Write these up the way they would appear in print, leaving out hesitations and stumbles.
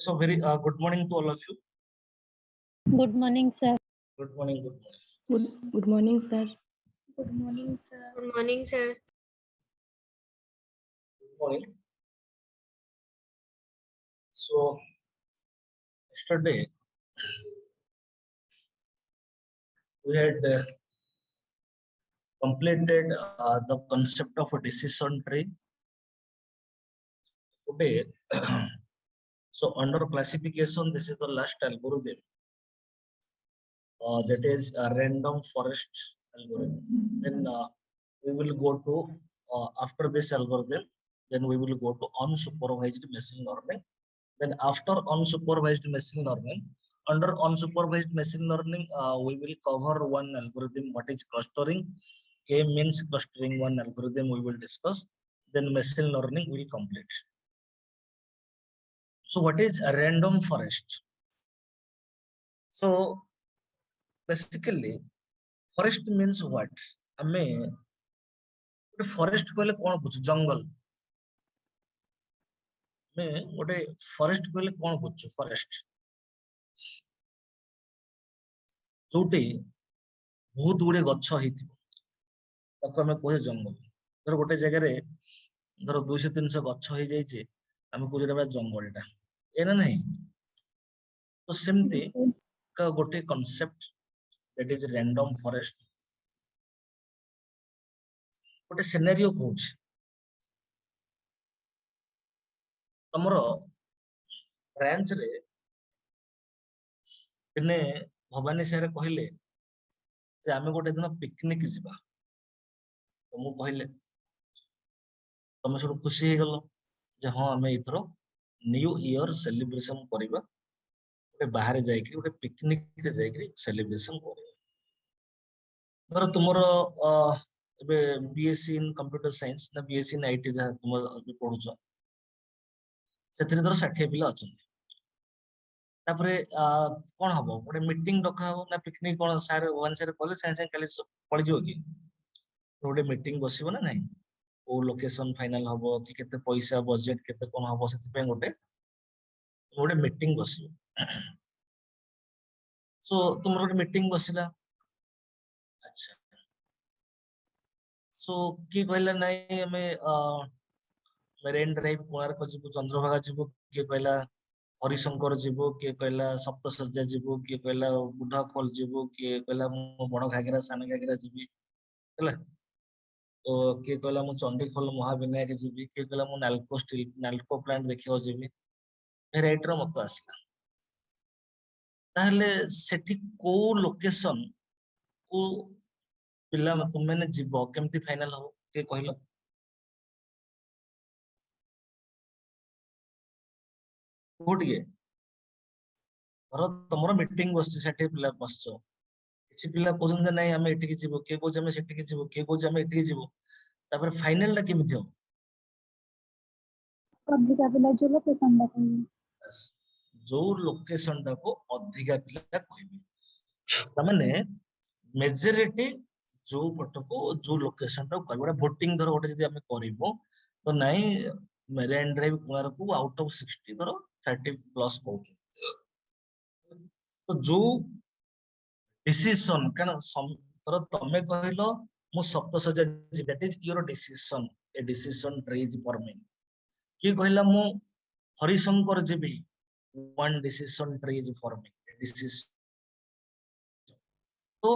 So very good morning to all of you. Good morning, sir. Good morning. Good morning. Good morning, sir. Good morning, sir. Good morning, sir. Good morning. So yesterday we had completed the concept of a decision tree. Today, so under classification, this is the last algorithm. That is a random forest algorithm. Then we will go to after this algorithm. Then we will go to unsupervised machine learning. Then after unsupervised machine learning, under unsupervised machine learning, we will cover one algorithm, what is clustering. K means clustering one algorithm we will discuss. Then machine learning will complete. So what is a random forest? So basically, forest means what? हमें forest कहले कौन बुझ जंगल में गोटे forest कहले कौन बुझ forest जोटी बहुत गुड़े गच्छ ହେଇଥିବ ତାକୁ ଆମେ କହେ ଜଙ୍ଗଲ ଧର ଗୋଟେ ଜାଗାରେ ଧର 200-300 ଗଛ ହେଇଯାଇଛି ଆମେ କହୁଛେ ଏଟା ଜଙ୍ଗଲଟା ଏନା ନାହିଁ ତ ସେମିତି ଗୋଟେ concept that is random forest ଗୋଟେ ସିନାରିଓ କହୁଛି ତମର ବ୍ରାଞ୍ଚ ରେ ଦିନେ ଭବାନୀ ସାର୍ କହିଲେ ଯେ ଆମେ ଗୋଟେ ଦିନ ପିକନିକ ଯିବା ତ ମୁଁ କହିଲେ ତମେ ସବୁ ଖୁସି ହେଇଗଲ ଯେ ହଁ ଆମେ ଏଥର ନ୍ୟୁ ଇୟର ସେଲିବ୍ରେସନ କରିବା ଗୋଟେ ବାହାରେ ଯାଇକି ଗୋଟେ ପିକନିକ ରେ ଯାଇକି ସେଲିବ୍ରେସନ କରିବା ଧର ତୁମର ଏବେ ବିଏସସି ଇନ କମ୍ପ୍ୟୁଟର ସାଇନ୍ସ ନା ବିଏସସି ଇନ ଆଇଟି ଯାହା ତୁମ ପଢୁଛ ସେଥିରେ ଧର 60 ପିଲା ଅଛନ୍ତି ତାପରେ କଣ ହବ ଗୋଟେ ମିଟିଂ ଡକା ହବ ନା ପିକନିକ କଣ ସାର୍ ୱାନ୍ ସାର୍ କଲେ ସାଙ୍ଗେ ସାଙ୍ଗେ କାଲି ପଳିଯିବ କି ଗୋଟେ ମିଟିଂ ବସିବ ନା ନାହିଁ କୋଉ ଲୋକେସନ ଫାଇନାଲ ହବ କି କେତେ ପଇସା ବଜେଟ କେତେ କଣ ହବ ସେଥିପାଇଁ ଗୋଟେ ମିଟିଂ ବସିବ ସୋ ତୁମର ଗୋଟେ ମିଟିଂ ବସିଲା ଆଚ୍ଛା ସୋ କିଏ କହିଲା ନାଇଁ ଆମେ ମେରାଇନ ଡ୍ରାଇଭ କୋଣାର୍କ ଯିବୁ ଚନ୍ଦ୍ରଭାଗା ଯିବୁ କିଏ କହିଲା ହରିଶଙ୍କର ଯିବୁ କିଏ କହିଲା ସପ୍ତଶଯ୍ୟା ଯିବୁ କିଏ କହିଲା ବୁଢା ଫଲ ଯିବୁ କିଏ କହିଲା ମୁଁ ବଡ ଘାଗରା ସାନ ଘାଗରା ଯିବି ହେଲା ତ କିଏ କହିଲା ମୁଁ ଚଣ୍ଡିଖୋଲ ମହାବିନାୟକ ଯିବି କିଏ କହିଲା ମୁଁ ନାଲକୋ ପ୍ଲାଣ୍ଟ ଦେଖିବାକୁ ଯିବି ଭେରାଇଟିର ମତ ଆସିଲା ତାହେଲେ ସେଠି କୋଉ ଲୋକେସନ କୁ ପିଲା ତୁମେ ଯିବ କେମିତି ଫାଇନାଲ ହବ କିଏ କହିଲ କୋଉଠିକି ଧର ତମର ମିଟିଂ ବସିଛି 60 ପିଲା ବସିଛ କିଛି ପିଲା କହୁଛନ୍ତି ନାଇଁ ଆମେ ଏଠିକି ଯିବୁ କିଏ କହୁଛି ଆମେ ସେଠିକି ଯିବୁ କିଏ କହୁଛି ଆମେ ଏଠିକି ଯିବୁ ତାପରେ ଫାଇନାଲ ଟା କେମିତି ହବ ଅଧିକା ପିଲା ଯୋଉ ଲୋକେସନ ଟା କହିବେ ଯୋଉ ଲୋକେସନ ଟାକୁ ଅଧିକା ପିଲା କହିବେ ତାମାନେ ମେଜରିଟି ଯୋଉ ପଟକୁ ଯୋଉ ଲୋକେସନ ଟାକୁ କହିବେ ଗୋଟେ ଭୋଟିଂ ଧର ଗୋଟେ ଯଦି ଆମେ କରିବୁ ତ ନାଇଁ ମେରାଇନ ଡ୍ରାଇଭ କୋଣାର୍କକୁ ଆଉଟ ଅଫ 60 ଧର 30 ପ୍ଲସ କହୁଛୁ ତ ଯୋଉ ଡିସିସନ କାରଣ ଧର ତମେ କହିଲ ମୁଁ ସପ୍ତଶଯ୍ୟା ଯିବି that is your decision a decision tree is forming କିଏ କହିଲା ମୁଁ ହରିଶଙ୍କର ଯିବି one decision tree is forming a decision ତ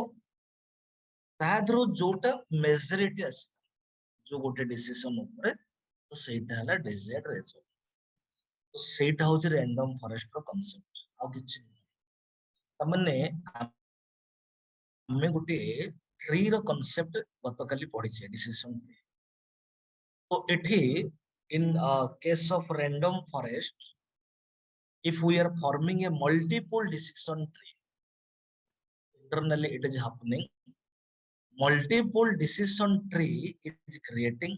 ତା ଦେହରୁ ଯୋଉଟା ମେଜରିଟି ଆସିଲା ଯୋଉ ଗୋଟେ ଡିସିସନ ଉପରେ ତ ସେଇଟା ହେଲା ଡିଜାୟାର୍ଡ ରେଜଲ୍ଟ ତ ସେଇଟା ହଉଛି ରାଣ୍ଡମ ଫରେଷ୍ଟ ର କନସେପ୍ଟ ଆଉ କିଛି ନୁହେଁ ତାମାନେ ଆମେ ଗୋଟେ ଟ୍ରି ର କନସେପ୍ଟ ଗତକାଲି ପଢିଛେ ଡିସିସନ ଟ୍ରି ତ ଏଠି in case of random forest if we are forming a multiple decision tree internally it is happening multiple decision tree is creating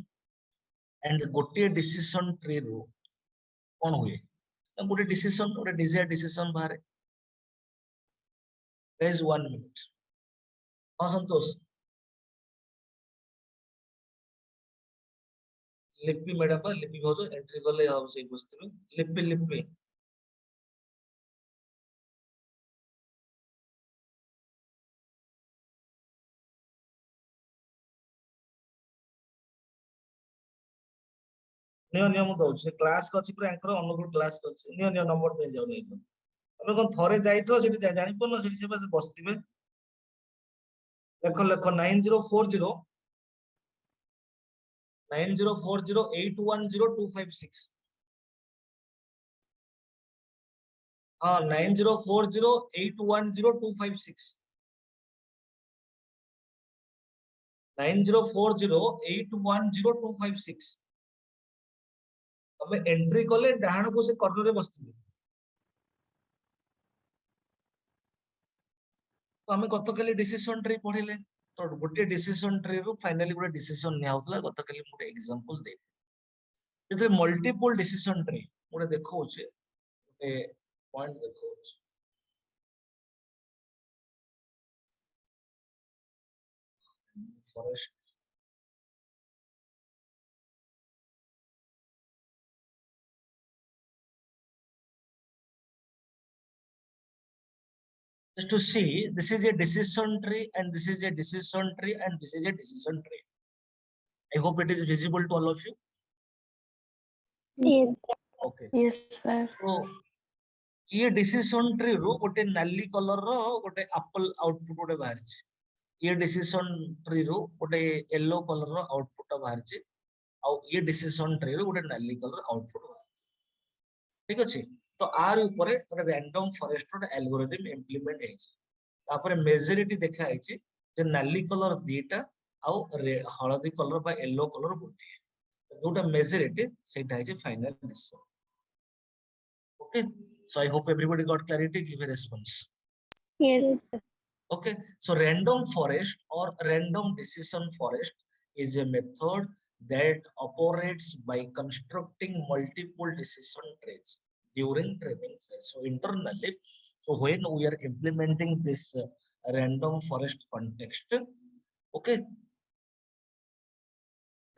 and गोटे decision tree रो कौन हुए गोटे decision गोटे desired decision बाहर there is 1 minute हाँ संतोष लिपि madam लिपि भाज एंट्री कले हम से बसथिबे लिपि नियो नियो मु दउछि क्लास अछि पुरा एंकर अनुकूल क्लास अछि नियो नियो नंबर पे जाउ नै तमे कोन थरे जाइथो सेठी जानि पनो सेठी से बस बसतिबे देखो लेखो 9040 9040810256 हाँ 9040810256 9040810256 तमे एंट्री कले डाहाण को से कॉर्नर रे बसतिबे तो आम गत काली डिसीजन ट्री पढ़िले तो गोटे डिसीजन ट्री रू फाइनली गोटे डिसीजन निया होतला गत काली मोटे एग्जांपल दे जेते मल्टीपल डिसीजन ट्री मोटे देखौचे ए पॉइंट देखौचे forest just to see this is a decision tree and this is a decision tree and this is a decision tree. I hope it is visible to all of you. Yes. Okay. Yes, sir. So ये decision tree रो गोटे नाली colour रो गोटे Apple output गोटे बाहर छी ये decision tree रो गोटे yellow colour रो output बाहर छी आ ये डिसीजन ट्री रो गोटे नाली कलर आउटपुट बाहर छी ठीक अछि तो आर ऊपर गोटे रैंडम फॉरेस्ट रो एल्गोरिथम इंप्लीमेंट हेछि तापर मेजॉरिटी देखा हेछि जे नाली कलर दीटा आ हळदी कलर बा येलो कलर गोटे जोटा मेजॉरिटी सेटा हेछि final decision. Okay, so I hope everybody got clarity. Give a response. Yes, sir. Okay, so random forest or random decision forest is a method that operates by constructing multiple decision trees during training phase. So internally, so when we are implementing this random forest context, okay,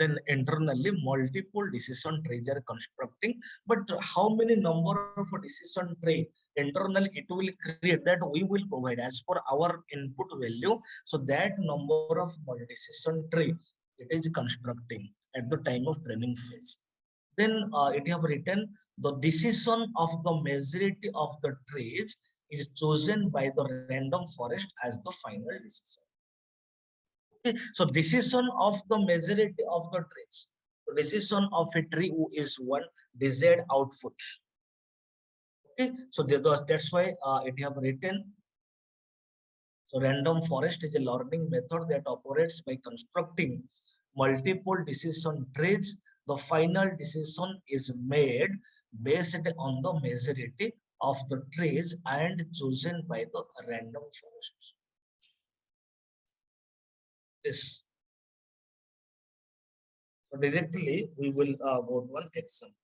then internally multiple decision trees are constructing, but how many number of decision tree internally it will create that we will provide as per our input value. So that number of decision tree it is constructing at the time of training phase. Then it have written the decision of the majority of the trees is chosen by the random forest as the final decision. Okay, so decision of the majority of the trees. So decision of a tree is one desired output. Okay, so that's why it have written. So random forest is a learning method that operates by constructing multiple decision trees. The final decision is made based on the majority of the trees and chosen by the random forest. This. So directly we will go to one example.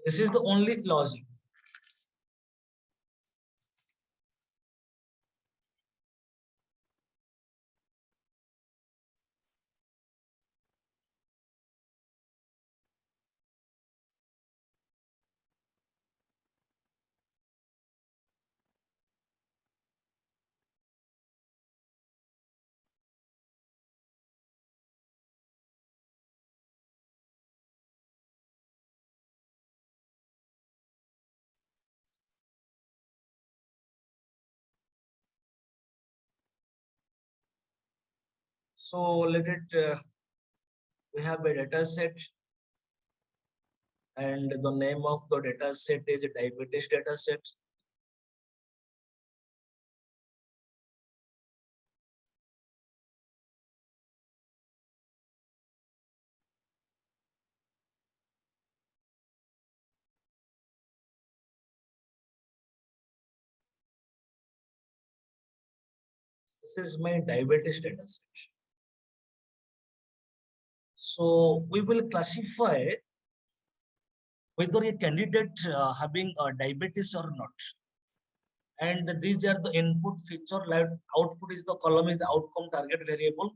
This is the only logic. So let it, we have a data set and the name of the data set is diabetes data set. This is my diabetes data set. So we will classify whether a candidate having diabetes or not. And these are the input feature, like output is the column is the outcome target variable,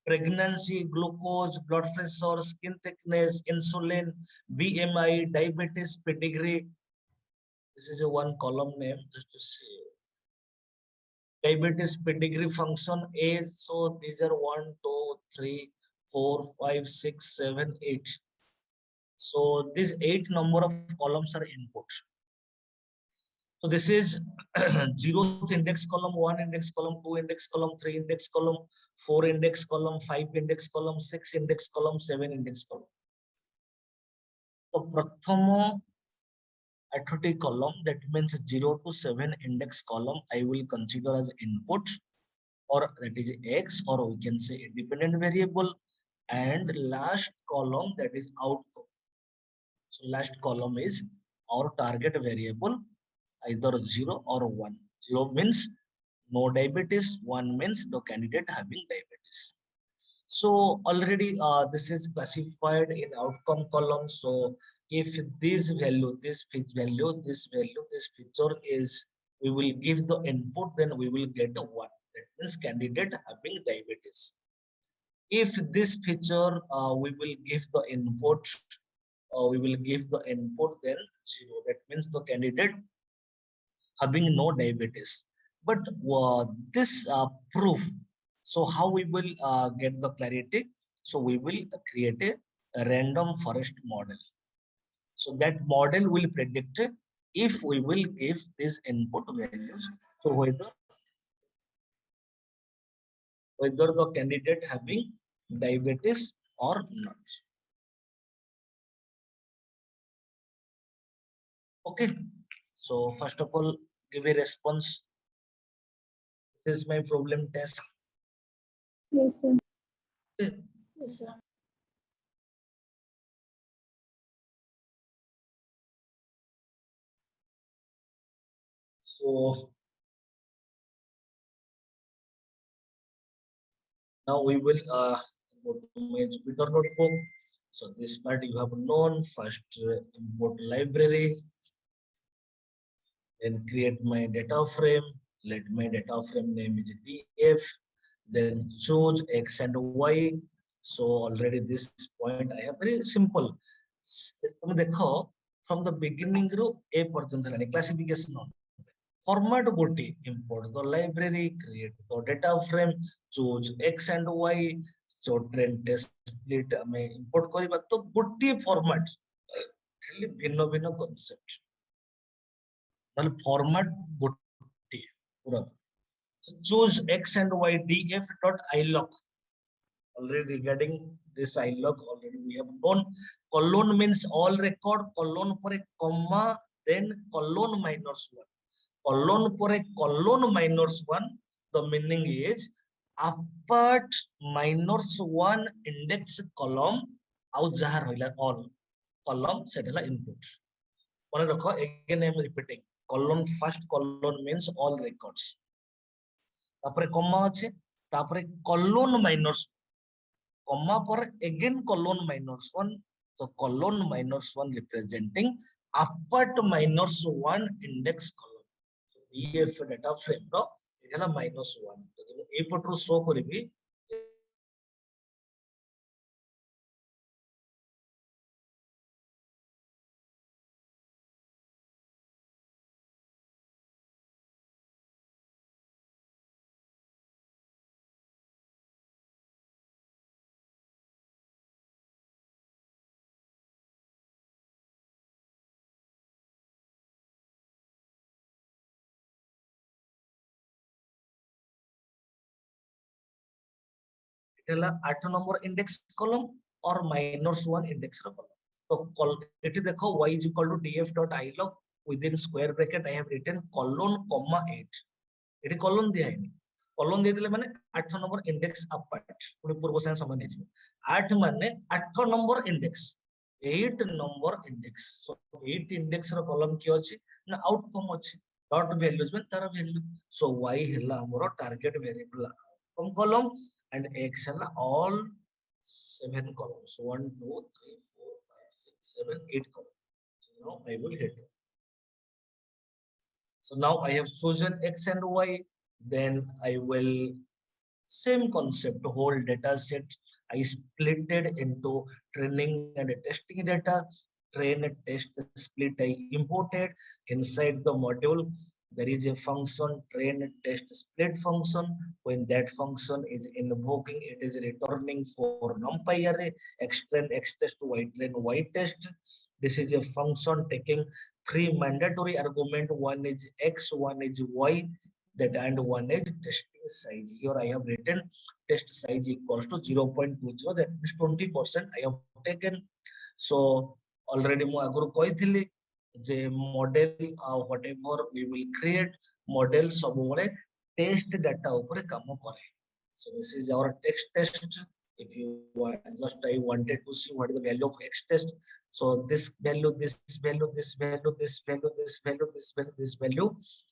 pregnancy, glucose, blood pressure, skin thickness, insulin, BMI, diabetes, pedigree. This is a one column name just to see. Diabetes pedigree function age. So these are 1, 2, 3, 4, 5, 6, 7, 8. So these 8 number of columns are input. So this is 0th index column, 1 index column, 2 index column, 3 index column, 4 index column, 5 index column, 6 index column, 7 index column. So prathama 8 column, that means 0 to 7 index column I will consider as input, or that is X, or we can say independent variable, and last column, that is output. So last column is our target variable, either 0 or 1. 0 means no diabetes, 1 means the candidate having diabetes. So already this is classified in outcome column. So if this value, this value, this value, this feature is, we will give the input, then we will get a 1. That means candidate having diabetes. If this feature we will give the input, we will give the input, then 0. That means the candidate having no diabetes. But this proof, so how we will get the clarity? So we will create a random forest model. So that model will predict if we will give these input values. So whether the candidate having diabetes or not. Okay. So first of all, give a response. This is my problem task. Yes, sir. Okay. Yes, sir. So now we will go to my Jupyter notebook. So this part you have known. First import library, then create my data frame. Let my data frame name is df. Then choose x and y. So already this point I have very simple. तुम देखो from the beginning ରୁ a ପର୍ଯ୍ୟନ୍ତ ହେଲାଣି classification format गोटे import the library, create the data frame, choose x and y, so train test split ଆମେ import କରିବା ତ ଗୋଟିଏ format, ଖାଲି ଭିନ୍ନ ଭିନ୍ନ concept, ମାନେ format ଗୋଟିଏ ପୁରା. So choose x and y df dot ilog. Already regarding this ilog, already we have known. Colon means all record, colon for a comma, then colon minus 1. Colon for a colon minus 1, the meaning is apart minus 1 index column out jahar hoila all column set hela input. Mane rakho, again I am repeating, colon first colon means all records, tapare comma ଅଛି, tapare colon minus comma पर again colon minus 1. So colon minus 1 representing apart minus 1 index column. So EF data frame ର ଏଟା ହେଲା minus 1. ତ ଏଇ ପଟରୁ show କରିବି ହେଲା 8 number index column or minus 1 index ର column. ତ ଏଠି ଦେଖ y is equal to df dot ilog within square bracket I have written colon comma 8. ଏଠି colon ଦିଆ ହେଇନି, colon ଦେଇଦେଲେ ମାନେ 8 number index apart, ପୁଣି ପୂର୍ବ ସାଙ୍ଗେ ସମାନ ହେଇଯିବ. 8 ମାନେ 8 number index, 8 number index. So 8 index ର column କିଏ ଅଛି ନା outcome ଅଛି, dot values ମାନେ ତାର value. So y ହେଲା ଆମର target variable outcome column, and x and all 7 columns, 1 2 3 4 5 6 7 8 columns. So now I will hit it. So now I have chosen x and y, then I will same concept, whole data set I split it into training and testing data. Train and test split I imported inside the module. there is a function train test split function. When that function is invoking, it is returning for numpy array xtrain x test ytrain y test. This is a function taking three mandatory argument. One is x, one is y, that and one is testing size. Here I have written test size equals to 0.20, that means 20% I have taken. So already ମୁଁ ଆଗରୁ କହିଥିଲି ଯେ model whatever we will create model ସବୁବେଳେ test data ଉପରେ କାମ କରେ. So this is our text test. If you want, just I wanted to see what is the value of x test. So this value, this value, this value, this value, this value, this value, this value.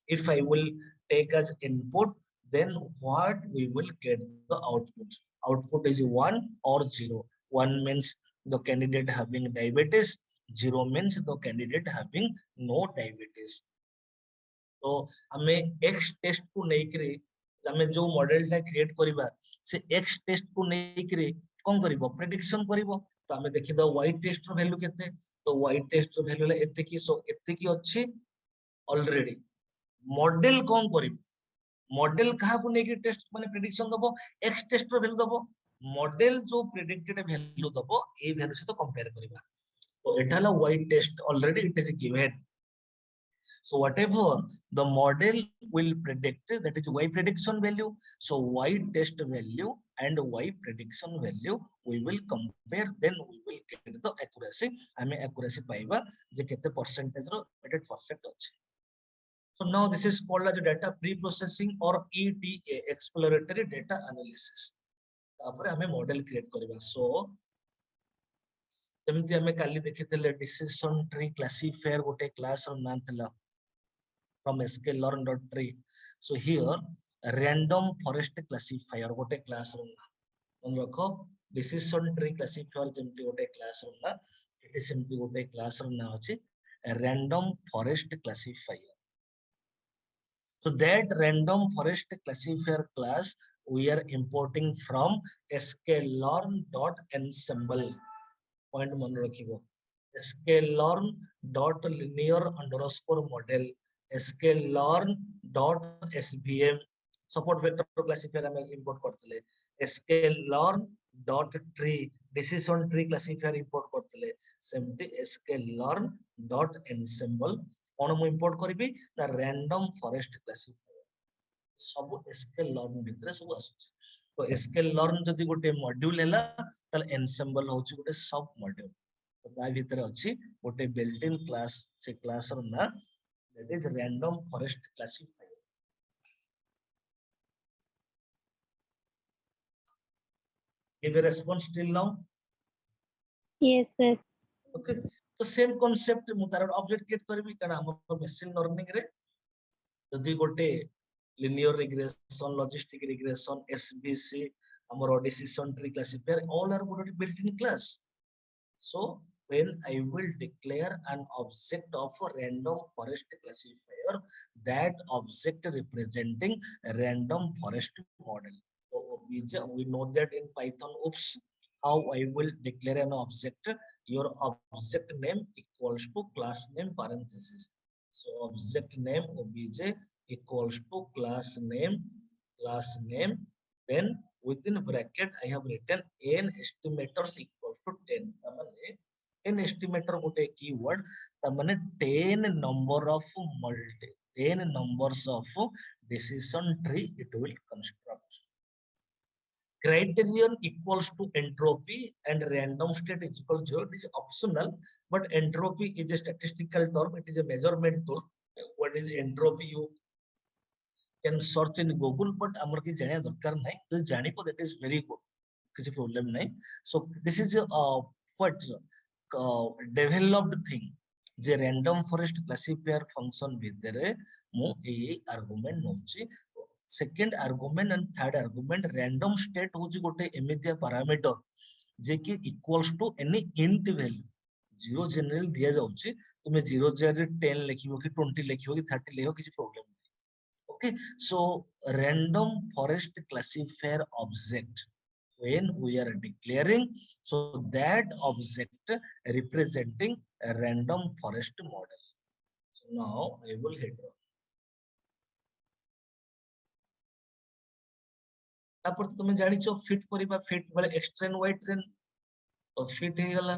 If I will take as input, then what we will get the output. Output is 1 or 0. 1 means the candidate having diabetes. 0 means the candidate having no diabetes. तो हमें x test को नेकरे हमें जो model टा create करिबा से x test को नेकरे कोन करिवो prediction करिवो. तो हमें देखि the y test row value केते. तो y टेस्ट रो वैल्यू ले एते की, सो एते की अछि ऑलरेडी. मॉडल कोन करिवो, मॉडल कहा को नेकरे टेस्ट माने प्रेडिक्शन दबो, x टेस्ट रो वैल्यू दबो. मॉडल जो प्रेडिक्टेड वैल्यू दबो ए वैल्यू से तो कंपेयर करिबा. तो एटा ला y test already it is given. So whatever the model will predict, that is y prediction value. So y test value and y prediction value we will compare, then we will get the accuracy. हमें accuracy पाइबा जे केते percentage रो weighted percent अछि. So now this is called as data pre-processing or EDA, exploratory data analysis. तापर हमें model create करिबा. So जेमति हमें काली देखिथिले decision tree classifier गोटे class रो नाम थिला from sklearn.tree. So here random forest classifier गोटे क्लास रो मन रखो. decision tree classifier जेमति गोटे क्लास रो ना, इट सेमति गोटे क्लास रो ना अछि random forest classifier. So that random forest classifier class we are importing from sklearn.ensemble. Point मन रखिबो sklearn.linear_model sklearn.svm support vector classifier हम import करतले. sklearn.tree decision tree classifier import करतले. सेमती sklearn.ensemble कोन मु import करिबी ना random forest classifier. सब sklearn भितरे सब आसुची. तो sklearn जदि गोटे मॉड्यूल हैला ताले ensemble होची गोटे सब मॉड्यूल. तो ता भितरे अछि गोटे built in class. से क्लास रो ना that is random forest classifier. Give a response till now. Yes, sir. Okay, तो सेम कांसेप्ट मु तार ऑब्जेक्ट क्रिएट करबी कारण हमर मशीन लर्निंग रे जदि गोटे linear regression, logistic regression, SBC, हमर decision tree classifier all are already built in class. So when I will declare an object of a random forest classifier, that object representing a random forest model. So we know that in Python. Oops, how I will declare an object. Your object name equals to class name parenthesis. So object name obj equals to class name, then within bracket I have written n estimators equals to 10. n estimator गोटे keyword तमने 10 number of multi 10 numbers of decision tree it will construct. Criterion equals to entropy and random state is equal to 0. It is optional, but entropy is a statistical term. It is a measurement tool. What is entropy? You can search in Google, but amar ki jane darkar nahi. To jani po that is very good. किसी problem nahi. So this is what developed thing. J random forest classifier function भितरे मु ए argument नोची. Second argument and third argument random state होची गोटे एमितिया parameter जे कि equals to any int value. 0 general दिया जाउची. तुमे 0 जगह 10 लिखिबो कि 20 लिखिबो कि 30 लिखिबो किसी problem नहीं. Okay, so random forest classifier object when we are declaring, so that object representing a random forest model. So now I will hit तापर तुम जानिचो फिट करिबा फिट बेले एक्स ट्रेन वाई ट्रेन तो फिट हे गला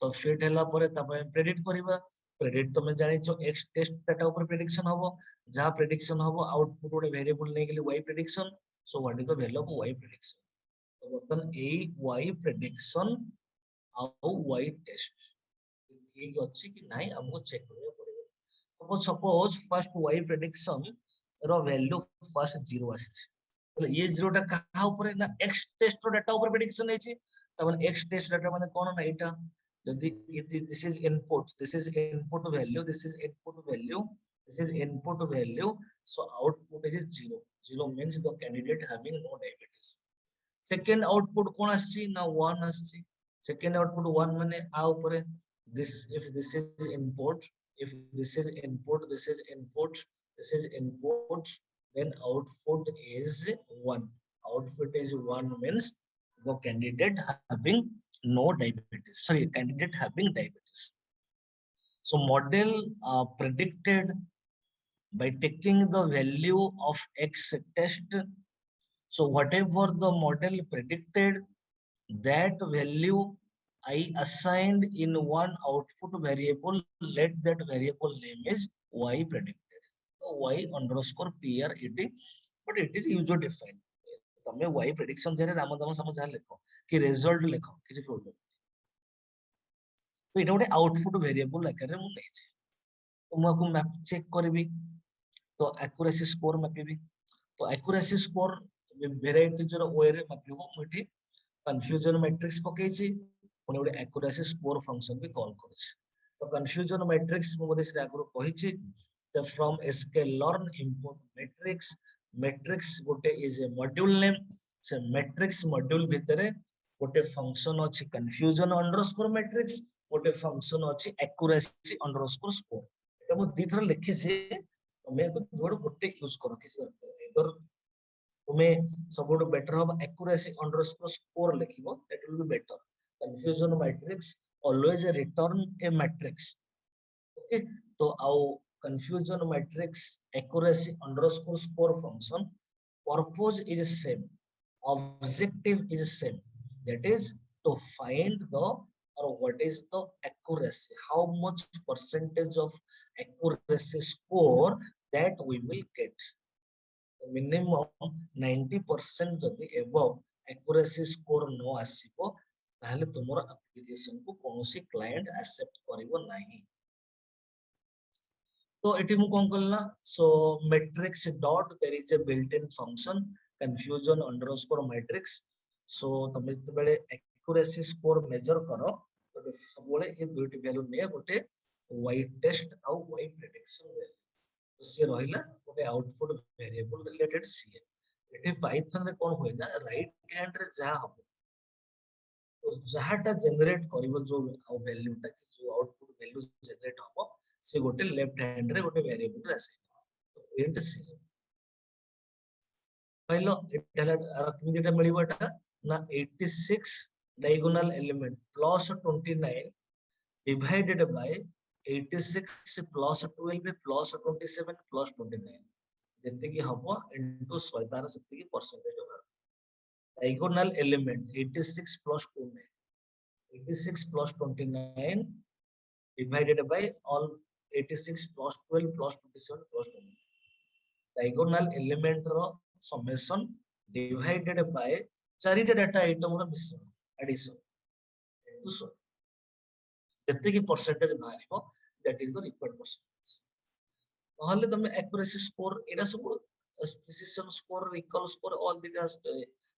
तो fit हैला परे तापर प्रेडिक्ट करिबा प्रेडिक्ट तुम जानिचो एक्स टेस्ट डाटा ऊपर प्रेडिक्शन हबो जहां प्रेडिक्शन हबो आउटपुट गोटे वेरिएबल नै गेली Y prediction so what is the value of Y prediction तो बर्तन ए वाई प्रेडिक्शन आउ वाई टेस्ट ठीक अछि कि नाही हमको चेक करबा पड़िबो suppose first Y prediction row value first 0 आछि बोले ये 0 टा कहा ऊपर ना एक्स टेस्ट रो डाटा ऊपर प्रेडिक्शन है तबन एक्स टेस्ट डाटा माने कोन ना एटा यदि this is input this is input value this is input value this is input value so output is 0 0 means the candidate having no diabetes second output कोन आछि ना 1 आछि सेकंड आउटपुट 1 माने आ ऊपर this if this is input if this is input this is input this is input then output is 1 output is 1 means the candidate having no diabetes sorry candidate having diabetes so model predicted by taking the value of x test so whatever the model predicted that value I assigned in one output variable, let that variable name is y predicted. So y underscore PRED, but it is user defined. तमें y prediction जरे राम दाम समझ आ लेखो कि result लेखो किसी problem तो इटा गोटे output variable आकार रे मु लेछि तो मु को मैप चेक करबी तो एक्यूरेसी स्कोर मापिबी तो एक्यूरेसी स्कोर वेराइटी जरो वे रे मापिबो मुठी कंफ्यूजन मैट्रिक्स पकेछि पुणी गोटे एक्यूरेसी स्कोर फंक्शन भी कॉल करूछि तो कंफ्यूजन मैट्रिक्स मु बोले से आगु कहिछि the from sklearn input matrix matrix गोटे इज ए मॉड्यूल नेम से मैट्रिक्स मॉड्यूल भितरे गोटे फंक्शन अछि कंफ्यूजन अंडरस्कोर मैट्रिक्स गोटे फंक्शन अछि एक्यूरेसी अंडरस्कोर स्कोर एटा मु दी थर लिखि छी तमे को जोड़ गोटे यूज करो किसी दरकार इधर तुम्हें सबुठ बेटर हम एक्यूरेसी अंडरस्कोर स्कोर लिखिबो that will be better confusion matrix always return a matrix okay तो आउ confusion matrix accuracy underscore score function purpose is same objective is same that is to find the or what is the accuracy how much percentage of accuracy score that we will get minimum 90% जदि above accuracy score no आसीबो ताहले तुमर application को कोनोसी client accept करिवो नाही तो eighty मु कोन करला so matrix dot there is a built in function confusion underscore matrix so तुम जते बेले एक्यूरेसी स्कोर मेजर करो तो सब बेले ए दुईटी वैल्यू ने गोटे वाई टेस्ट आ वाई प्रेडिक्शन वैल्यू तो से रहिला गोटे आउटपुट वेरिएबल रिलेटेड सी एटी पाइथन रे कोन होय ना राइट हैंड रे जा हो तो जहाटा जनरेट करिवो जो वैल्यूटा जो आउटपुट वैल्यू जनरेट हो से गोटे लेफ्ट हैंड रे गोटे वेरिएबल रे आसे तो प्रिंट सी पहिलो एटा केमिटा मिलिबोटा ना 86 diagonal element plus 29 divided by 86 plus 12 plus 27 plus 29 जते की हबो इनटू 100 तार सत्ती की परसेंटेज होगा diagonal element 86 plus 29 86 plus 29 divided by all 86 plus 12 plus 27 plus 29 diagonal element ro summation divided by चारिटा डाटा आइटम रो मिश्रण एडिशन into 100 जते की परसेंटेज बाहरिबो that is the required percentage नहले तमे एक्यूरेसी स्कोर एटा सब precision score recall score all this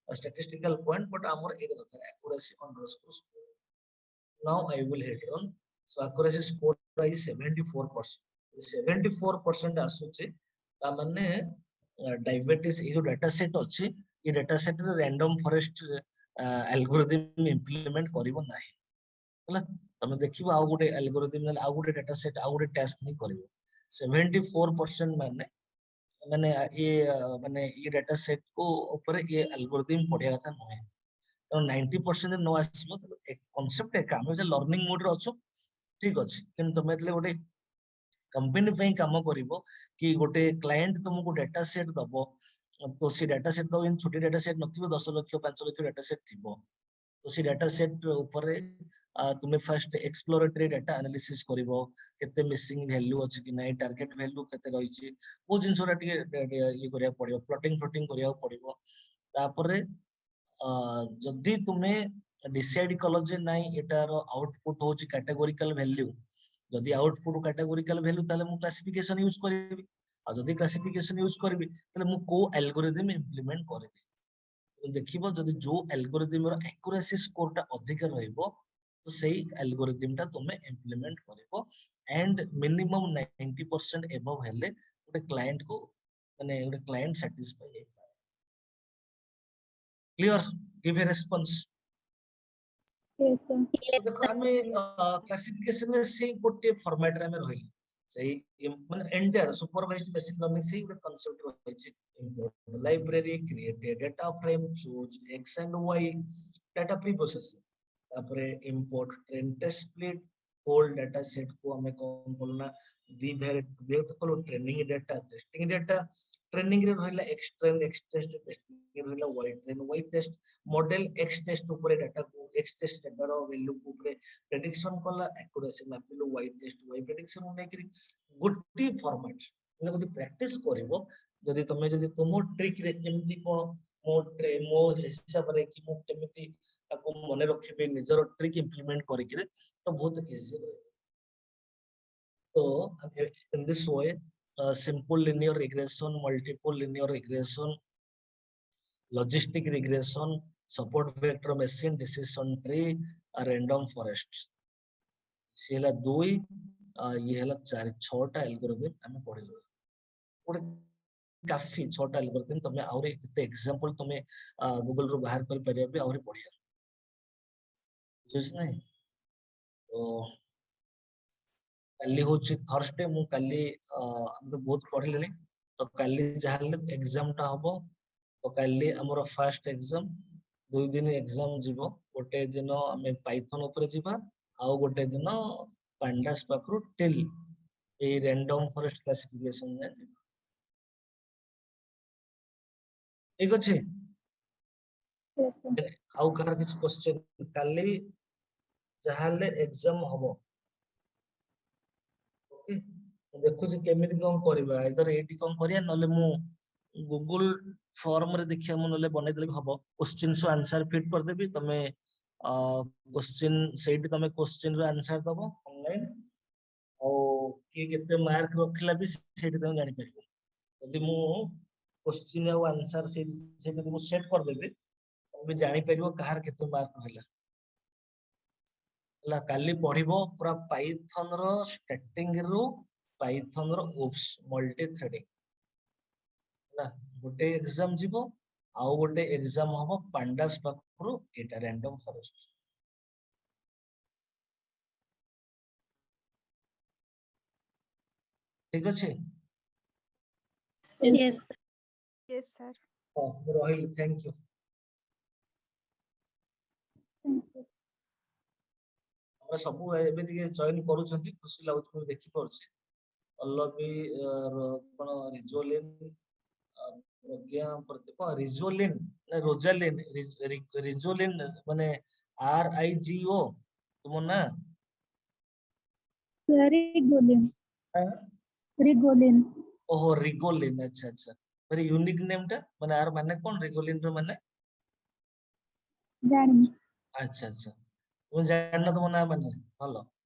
a statistical point but amor eta dakar accuracy underscore score now I will hit on so accuracy score is 74% 74% आसुचे ता माने diabetes ए जो data set अछि ये data set रे random forest algorithm implement करिवो नाही हला तमे देखिबो आ गोटे एल्गोरिथम आ गोटे डाटा सेट आ गोटे टास्क नहीं करिवो 74% माने ये माने ये डाटा सेट को ऊपर ये एल्गोरिथम पढ़िया कथा नहे तो 90% नो आसीबो एक कांसेप्ट एक हम जे लर्निंग मोड रे अछो ठीक अछि किन तमे तले गोटे कंपनी पे काम करिवो कि गोटे क्लाइंट तुमको डाटा सेट दबो तो सी डाटा सेट तो इन छोटी डाटा सेट नथिबो 10 लाख 5 लाख डाटा सेट थिबो तो सी डाटा सेट ऊपर तुम्हें फर्स्ट एक्सप्लोरेटरी डाटा एनालिसिस करिवो केते मिसिंग वैल्यू अछि कि नै टारगेट वैल्यू केते रहिछि वो जिंसरा ये करिया पड़ियो प्लॉटिंग फ्लोटिंग करिया पड़ियो तापरे जदि तुम्हें डिसाइड कलो जे नै एटार आउटपुट होछि कैटेगोरिकल वैल्यू जदि आउटपुट कैटेगोरिकल वैल्यू ताले मु क्लासिफिकेशन यूज करिवि आ जदि क्लासिफिकेशन यूज करिवि ताले मु को एल्गोरिदम इंप्लीमेंट करिवि तो देखिबो जदि जो एल्गोरिदम रो एक्यूरेसी स्कोर टा अधिक रहइबो तो सेही एल्गोरिदम टा तुमे इंप्लीमेंट करिवो एंड मिनिमम 90% एबव हेले गोटे क्लाइंट को माने गोटे क्लाइंट सैटिस्फाई हे clear give a response Yes, sir. तो देखो आमे क्लासिफिकेशन में से गोटे फॉर्मेट रे आमे रहिली सही माने एंटायर सुपरवाइज्ड बेसिक लर्निंग से गोटे कांसेप्ट रहिछि import library create a data frame choose X and Y data preprocessing तापरे import train test split whole data set को हमें कौन बोलना दी व्यक्त कलो training data testing data training रे रहला X train X test testing रे रहला Y train Y test model X test ऊपर डाटा को एक्स टेस्ट डाटा रो वैल्यू को ऊपर प्रेडिक्शन कला एक्यूरेसी मापिलो वाई टेस्ट वाई प्रेडिक्शन नै करी गुटी फॉर्मेट मतलब जदी प्रैक्टिस करिवो जदी तमे जदी तुमो ट्रिक रे केमती कोन मो हिसाब रे कि मो केमती ताको मने रखिबे निजर ट्रिक इंप्लीमेंट करिके तो बहुत इजी रहे तो in this way simple linear regression multiple linear regression logistic regression support vector machine decision tree random forest से हला 2 ये हला 4 6टा एल्गोरिथम हमें पढिलो गोटे काफी 6टा एल्गोरिथम तमे आउरी केते एग्जांपल तमे गूगल रो बाहर कर परिबे आउरी पढिया बुझछ नै तो काली होची थर्सडे मु काली हम तो बहुत पढिलेनी तो काली जहाले एग्जाम टा हबो तो काली हमर फर्स्ट एग्जाम 2 दिन एग्जाम जीवो गोटे दिन हमें पाइथन ऊपर जीवा आ गोटे दिन पांडास पाखरु till a random forest classification में ठीक अछि Yes, sir. आउ करा किछ क्वेश्चन काली जहाले एग्जाम हबो ओके देखु जे केमिति कोन करबा इधर एटी कोन करिया नले मु गूगल फॉर्म रे देखिया मु नले बनै देले हबो क्वेश्चन सो आंसर फिट कर देबी तमे क्वेश्चन सेट तमे क्वेश्चन रो आंसर दबो ऑनलाइन ओ की केते मार्क रखला भी सेट तमे जानि परिबो यदि मु क्वेश्चन और आंसर से मु सेट कर देबी तमे जानि परिबो कहार केते मार्क होला ला काली पढिबो पूरा पाइथन रो स्टार्टिंग रो पाइथन रो ओप्स मल्टी थ्रेडिंग ना गोटे एग्जाम जीवो आउ गोटे एग्जाम हबो पांडास पाखरु एटा रैंडम फॉरेस्ट ठीक अछि Yes, sir. Yes, sir. Rohail thank you Thank you. हमरा सब एबे ଟିକେ जॉइन करूछंती खुशी लागुछ मु देखि पड़छि पल्लवी कोन रिजोलिन प्रज्ञा प्रतिपा रिजोलिन ना रोजालिन रिजोलिन माने RIGO तुम ना Rigolin. Rigolin. ओहो रिगोलिन अच्छा अच्छा वेरी यूनिक नेम टा माने आर माने कोन रिगोलिन रो माने Jani. अच्छा अच्छा तुम जानना तुम ना माने हेलो